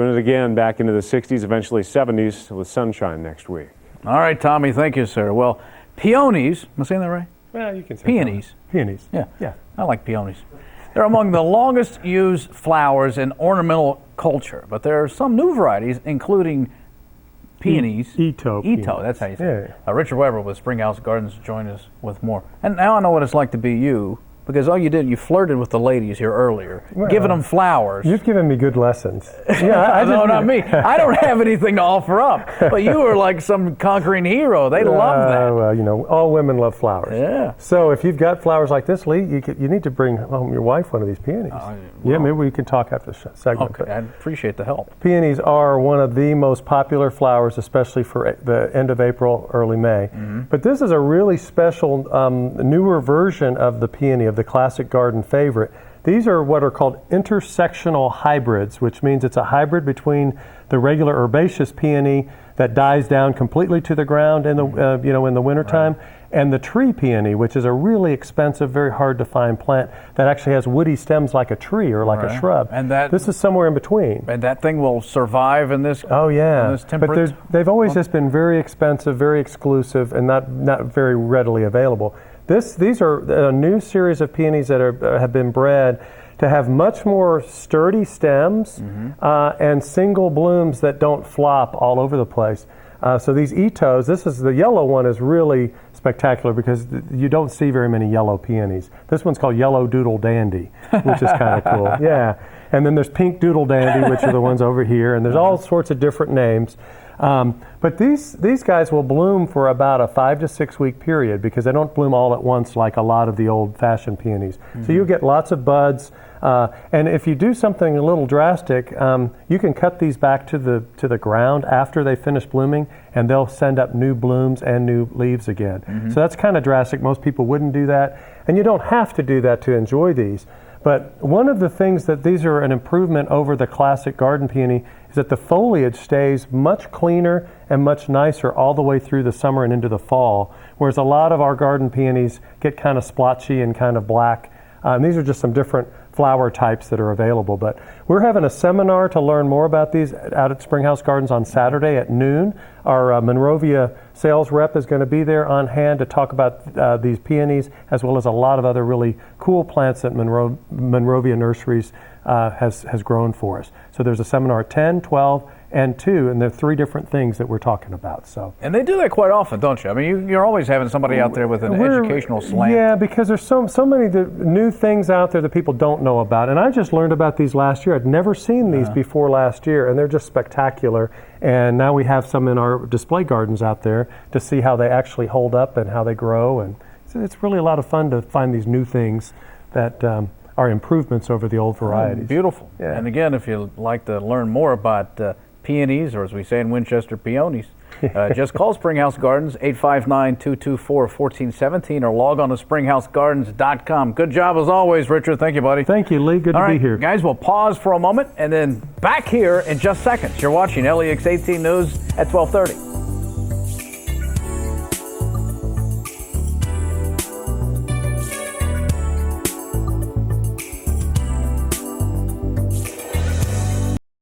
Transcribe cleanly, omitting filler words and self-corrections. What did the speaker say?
Doing it again back into the 60s, eventually 70s with sunshine next week. All right, Tommy, thank you, sir. Well, peonies, am I saying that right? Well, you can say peonies. Peonies. Yeah, I like peonies. They're among the longest used flowers in ornamental culture, but there are some new varieties, including peonies. ITOH. That's how you say it. Yeah. Richard Weber with Springhouse Gardens joined us with more. And now I know what it's like to be you, because all you did, you flirted with the ladies here earlier, giving them flowers. You've given me good lessons. Yeah, no, not me. I don't have anything to offer up. But you were like some conquering hero. They love that. Well, you know, all women love flowers. Yeah. So if you've got flowers like this, Lee, you need to bring home your wife one of these peonies. Yeah, maybe we can talk after the segment. Okay, I appreciate the help. Peonies are one of the most popular flowers, especially for the end of April, early May. Mm-hmm. But this is a really special, newer version of the peony, of the classic garden favorite. These are what are called intersectional hybrids, which means it's a hybrid between the regular herbaceous peony that dies down completely to the ground in the in the wintertime, right, and the tree peony, which is a really expensive, very hard to find plant that actually has woody stems like a tree or like a shrub. And this is somewhere in between. And that thing will survive in this. Oh yeah, in this temperate. But they've always just been very expensive, very exclusive, and not very readily available. These are a new series of peonies that have been bred to have much more sturdy stems, mm-hmm, and single blooms that don't flop all over the place. So these ITOHs, the yellow one is really spectacular because you don't see very many yellow peonies. This one's called Yellow Doodle Dandy, which is kind of cool. Yeah. And then there's Pink Doodle Dandy, which are the ones over here, and there's all sorts of different names. But these guys will bloom for about a 5 to 6 week period because they don't bloom all at once like a lot of the old-fashioned peonies. Mm-hmm. So you'll get lots of buds, and if you do something a little drastic, you can cut these back to the ground after they finish blooming, and they'll send up new blooms and new leaves again. Mm-hmm. So that's kind of drastic. Most people wouldn't do that, and you don't have to do that to enjoy these. But one of the things that these are an improvement over the classic garden peony is that the foliage stays much cleaner and much nicer all the way through the summer and into the fall, whereas a lot of our garden peonies get kind of splotchy and kind of black. And these are just some different flower types that are available. But we're having a seminar to learn more about these out at Springhouse Gardens on Saturday at noon. Our Monrovia sales rep is going to be there on hand to talk about these peonies, as well as a lot of other really cool plants that Monrovia Nurseries has grown for us. So there's a seminar at 10, 12, and 2, and there are 3 different things that we're talking about. So, and they do that quite often, don't you? I mean, you're always having somebody out there with an educational slant. Yeah, because there's so many new things out there that people don't know about. And I just learned about these last year. I'd never seen these before last year, and they're just spectacular. And now we have some in our display gardens out there to see how they actually hold up and how they grow. And so it's really a lot of fun to find these new things that are improvements over the old varieties. Beautiful. Yeah. And again, if you'd like to learn more about peonies, or as we say in Winchester, peonies, just call Springhouse Gardens, 859-224-1417, or log on to springhousegardens.com. Good job as always, Richard. Thank you, buddy. Thank you, Lee. Good to be here. Guys, we'll pause for a moment and then back here in just seconds. You're watching LEX 18 News at 12:30.